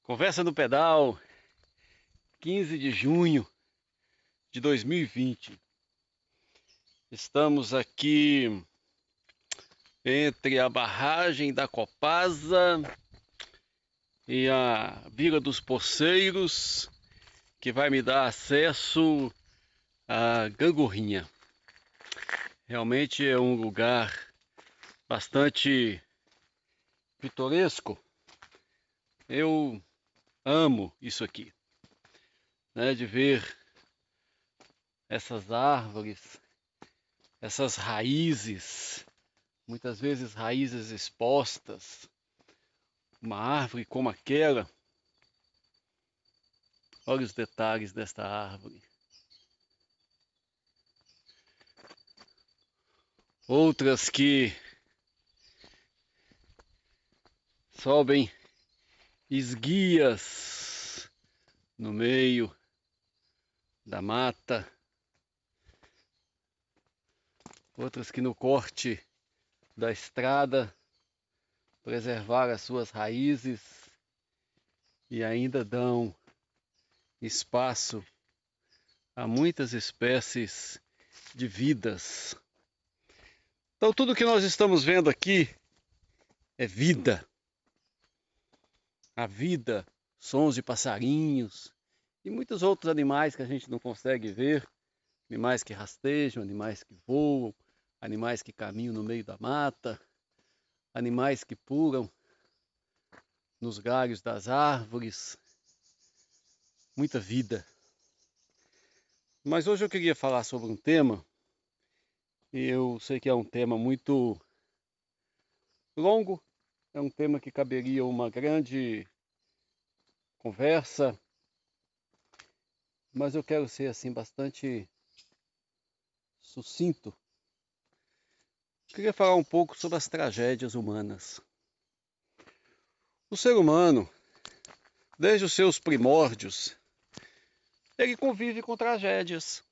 Conversa no Pedal, 15 de junho de 2020. Estamos aqui entre a barragem da Copasa e a Vila dos Poceiros, que vai me dar acesso à Gangorrinha. Realmente é um lugar bastante pitoresco. Eu amo isso aqui, né, de ver essas árvores, essas raízes, muitas vezes raízes expostas. Uma árvore como aquela, olha os detalhes desta árvore. Outras que sobem esguias no meio da mata. Outras que no corte da estrada preservaram as suas raízes e ainda dão espaço a muitas espécies de vidas. Então tudo que nós estamos vendo aqui é vida. A vida, sons de passarinhos e muitos outros animais que a gente não consegue ver. Animais que rastejam, animais que voam, animais que caminham no meio da mata, animais que pulam nos galhos das árvores. Muita vida. Mas hoje eu queria falar sobre um tema, e eu sei que é um tema muito longo, é um tema que caberia uma grande conversa, mas eu quero ser assim bastante sucinto. Eu queria falar um pouco sobre as tragédias humanas. O ser humano, desde os seus primórdios, ele convive com tragédias.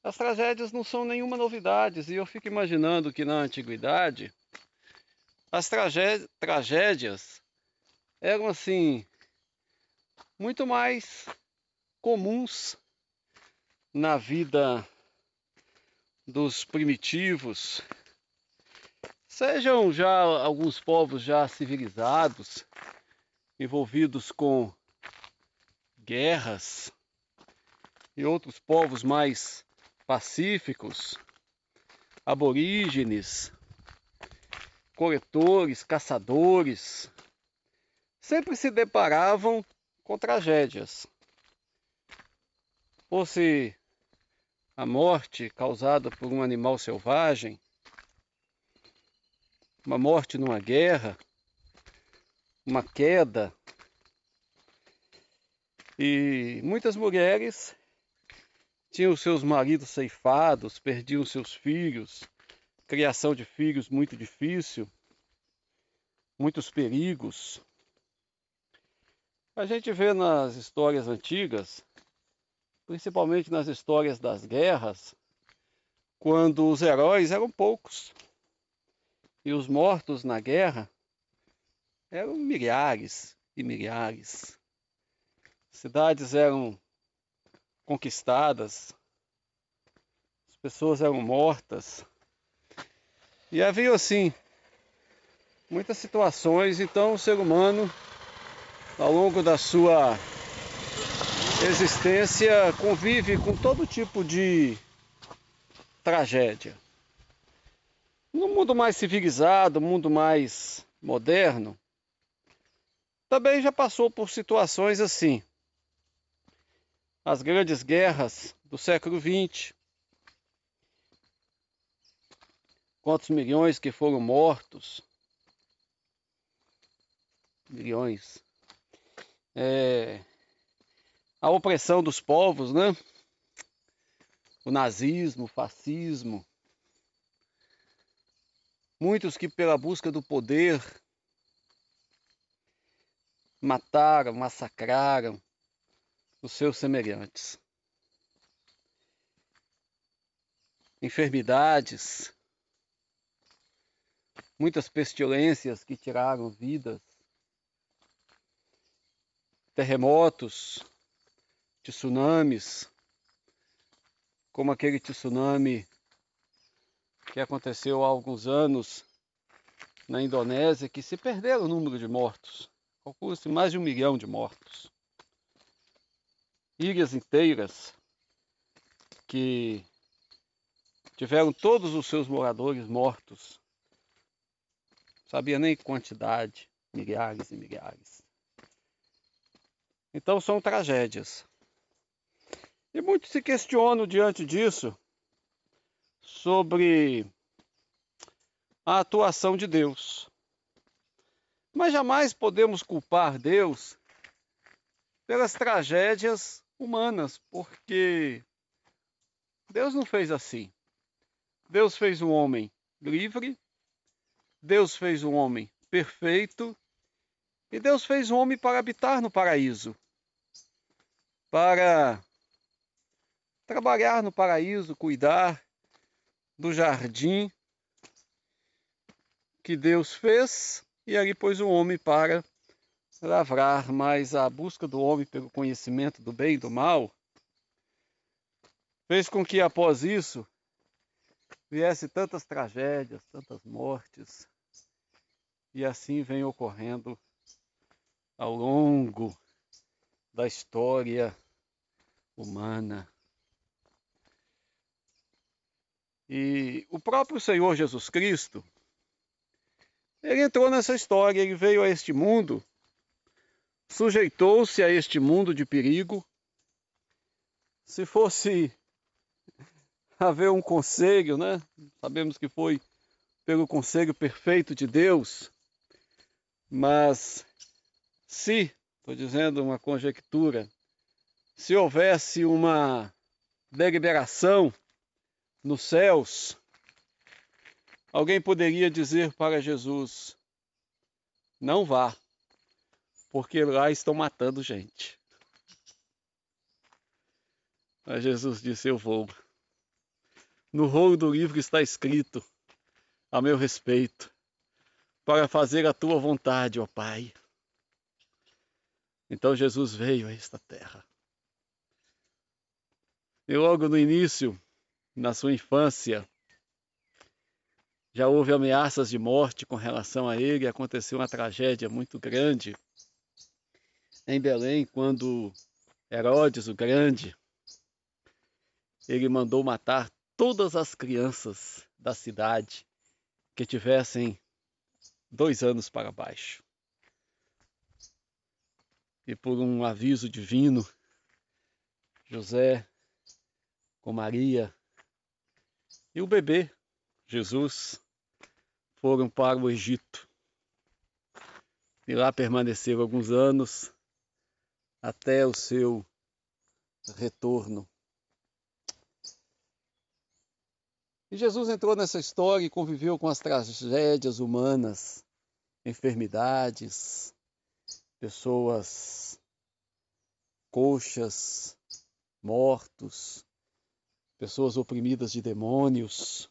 As tragédias não são nenhuma novidade, e eu fico imaginando que na antiguidade as tragédias eram assim muito mais comuns na vida dos primitivos. Sejam já alguns povos já civilizados, envolvidos com guerras, e outros povos mais pacíficos, aborígenes, coletores, caçadores, sempre se deparavam com tragédias. Fosse a morte causada por um animal selvagem, uma morte numa guerra, uma queda. E muitas mulheres tinham seus maridos ceifados, perdiam seus filhos, criação de filhos muito difícil, muitos perigos. A gente vê nas histórias antigas, principalmente nas histórias das guerras, quando os heróis eram poucos e os mortos na guerra eram milhares e milhares. Cidades eram conquistadas, as pessoas eram mortas. E havia assim muitas situações. Então o ser humano, ao longo da sua existência, convive com todo tipo de tragédia. No mundo mais civilizado, mundo mais moderno, também já passou por situações assim. As grandes guerras do século XX, quantos milhões que foram mortos, milhões. A opressão dos povos, né? O nazismo, o fascismo. Muitos que pela busca do poder mataram, massacraram os seus semelhantes. Enfermidades, muitas pestilências que tiraram vidas. terremotos, tsunamis, como aquele tsunami que aconteceu há alguns anos na Indonésia, que se perderam o número de mortos. Calcula-se mais de 1 milhão de mortos. Ilhas inteiras que tiveram todos os seus moradores mortos. Não sabia nem quantidade, milhares e milhares. Então são tragédias. E muitos se questionam diante disso sobre a atuação de Deus. Mas jamais podemos culpar Deus pelas tragédias humanas, porque Deus não fez assim. Deus fez um homem livre, Deus fez um homem perfeito, e Deus fez um homem para habitar no paraíso, para trabalhar no paraíso, cuidar do jardim que Deus fez, e ali pôs o homem para lavrar. Mas a busca do homem pelo conhecimento do bem e do mal fez com que após isso viesse tantas tragédias, tantas mortes, e assim vem ocorrendo ao longo da história humana. E o próprio Senhor Jesus Cristo, ele entrou nessa história, ele veio a este mundo, sujeitou-se a este mundo de perigo. Se fosse haver um conselho, né? Sabemos que foi pelo conselho perfeito de Deus, mas se, estou dizendo uma conjectura, se houvesse uma deliberação nos céus, alguém poderia dizer para Jesus: não vá, porque lá estão matando gente. Mas Jesus disse: eu vou. No rolo do livro está escrito a meu respeito, para fazer a tua vontade, ó Pai. Então Jesus veio a esta terra. E logo no início, na sua infância, já houve ameaças de morte com relação a ele. Aconteceu uma tragédia muito grande em Belém, quando Herodes o Grande, ele mandou matar todas as crianças da cidade que tivessem 2 anos para baixo. E por um aviso divino, José com Maria e o bebê Jesus foram para o Egito. E lá permaneceram alguns anos até o seu retorno. E Jesus entrou nessa história e conviveu com as tragédias humanas, enfermidades, pessoas coxas, mortos, pessoas oprimidas de demônios.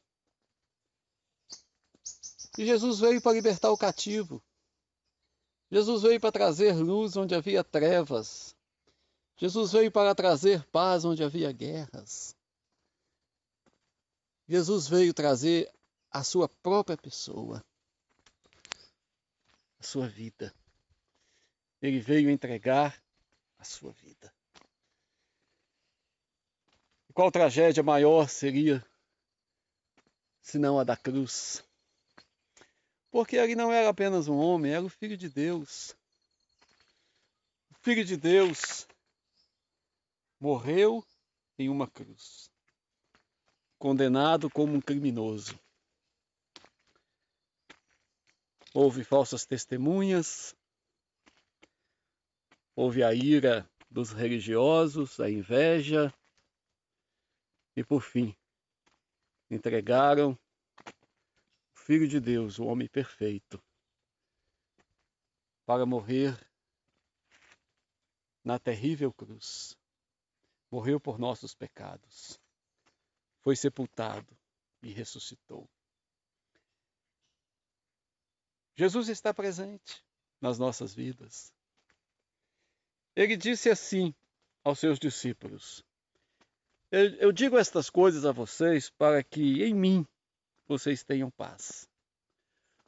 E Jesus veio para libertar o cativo. Jesus veio para trazer luz onde havia trevas. Jesus veio para trazer paz onde havia guerras. Jesus veio trazer a sua própria pessoa, a sua vida. Ele veio entregar a sua vida. E qual tragédia maior seria senão a da cruz? Porque ele não era apenas um homem, era o Filho de Deus. O Filho de Deus morreu em uma cruz, condenado como um criminoso. Houve falsas testemunhas, houve a ira dos religiosos, a inveja, e por fim, entregaram o Filho de Deus, o homem perfeito, para morrer na terrível cruz. Morreu por nossos pecados, foi sepultado e ressuscitou. Jesus está presente nas nossas vidas. Ele disse assim aos seus discípulos: eu digo estas coisas a vocês para que em mim vocês tenham paz.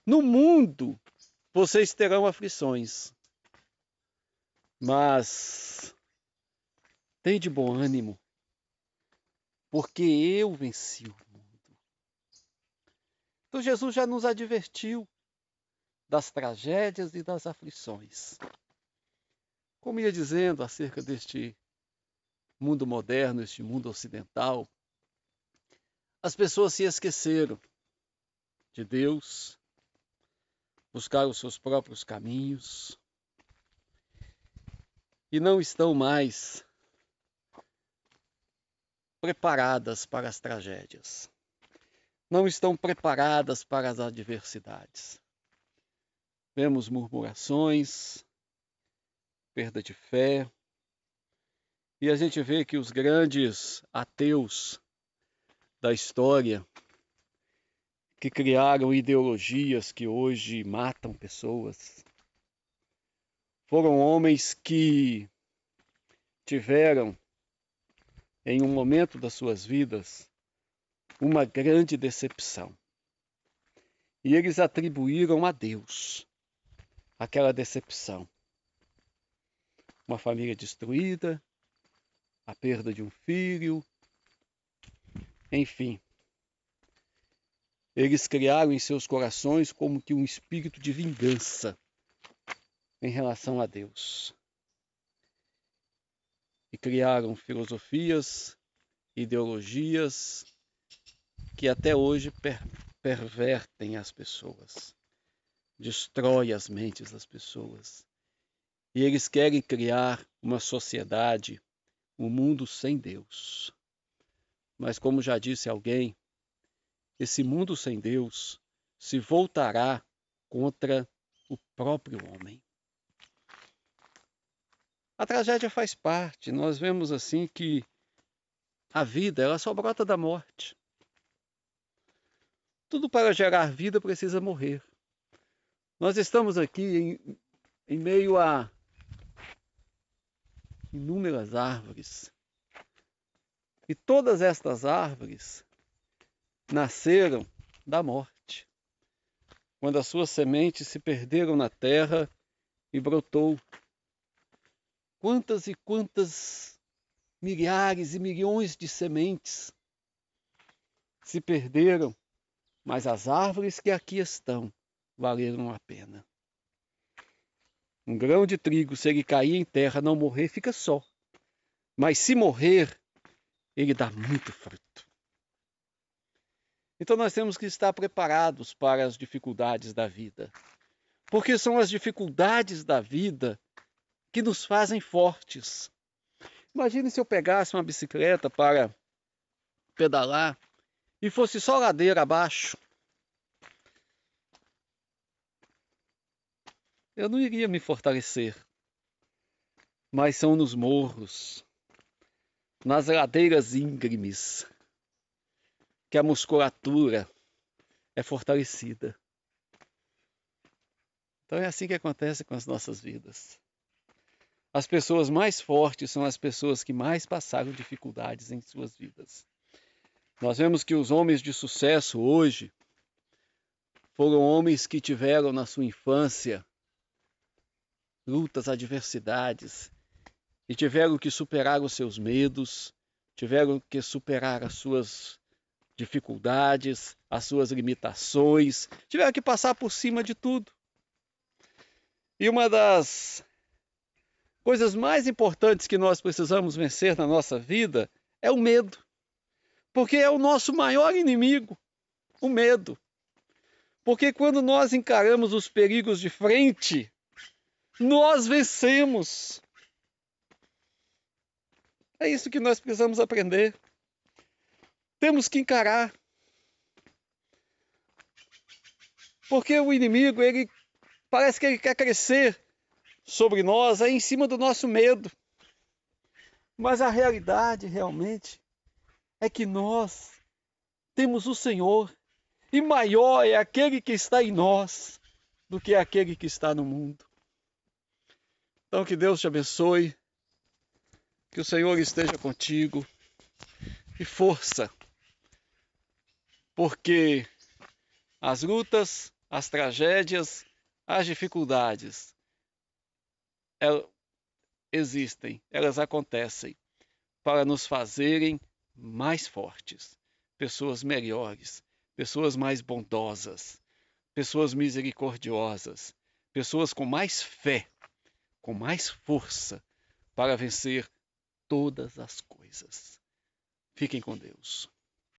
No mundo vocês terão aflições, mas tem de bom ânimo, porque eu venci o mundo. Então Jesus já nos advertiu das tragédias e das aflições. Como ia dizendo acerca deste mundo moderno, este mundo ocidental, as pessoas se esqueceram de Deus, buscaram os seus próprios caminhos e não estão mais preparadas para as tragédias, não estão preparadas para as adversidades. Vemos murmurações, perda de fé, e a gente vê que os grandes ateus da história, que criaram ideologias que hoje matam pessoas, foram homens que tiveram, em um momento das suas vidas, uma grande decepção. E eles atribuíram a Deus aquela decepção. Uma família destruída, a perda de um filho, enfim. Eles criaram em seus corações como que um espírito de vingança em relação a Deus. E criaram filosofias, ideologias que até hoje pervertem as pessoas, destrói as mentes das pessoas. E eles querem criar uma sociedade, um mundo sem Deus. Mas como já disse alguém, esse mundo sem Deus se voltará contra o próprio homem. A tragédia faz parte. Nós vemos assim que a vida ela só brota da morte. Tudo para gerar vida precisa morrer. Nós estamos aqui em meio a inúmeras árvores. E todas estas árvores nasceram da morte, quando as suas sementes se perderam na terra e brotou. Quantas e quantas milhares e milhões de sementes se perderam, mas as árvores que aqui estão valeram a pena. Um grão de trigo, se ele cair em terra, não morrer, fica só. Mas se morrer, ele dá muito fruto. Então nós temos que estar preparados para as dificuldades da vida. Porque são as dificuldades da vida que nos fazem fortes. Imagine se eu pegasse uma bicicleta para pedalar e fosse só ladeira abaixo. Eu não iria me fortalecer. Mas são nos morros, nas ladeiras íngremes, que a musculatura é fortalecida. Então é assim que acontece com as nossas vidas. As pessoas mais fortes são as pessoas que mais passaram dificuldades em suas vidas. Nós vemos que os homens de sucesso hoje foram homens que tiveram na sua infância lutas, adversidades, e tiveram que superar os seus medos, tiveram que superar as suas dificuldades, as suas limitações, tiveram que passar por cima de tudo. E uma das coisas mais importantes que nós precisamos vencer na nossa vida é o medo, porque é o nosso maior inimigo, o medo. Porque quando nós encaramos os perigos de frente, nós vencemos. É isso que nós precisamos aprender. Temos que encarar. Porque o inimigo, ele parece que ele quer crescer sobre nós, em cima do nosso medo. Mas a realidade, realmente, é que nós temos o Senhor. E maior é aquele que está em nós do que aquele que está no mundo. Então, que Deus te abençoe. Que o Senhor esteja contigo e força, porque as lutas, as tragédias, as dificuldades, elas existem, elas acontecem para nos fazerem mais fortes, pessoas melhores, pessoas mais bondosas, pessoas misericordiosas, pessoas com mais fé, com mais força para vencer todas as coisas. Fiquem com Deus.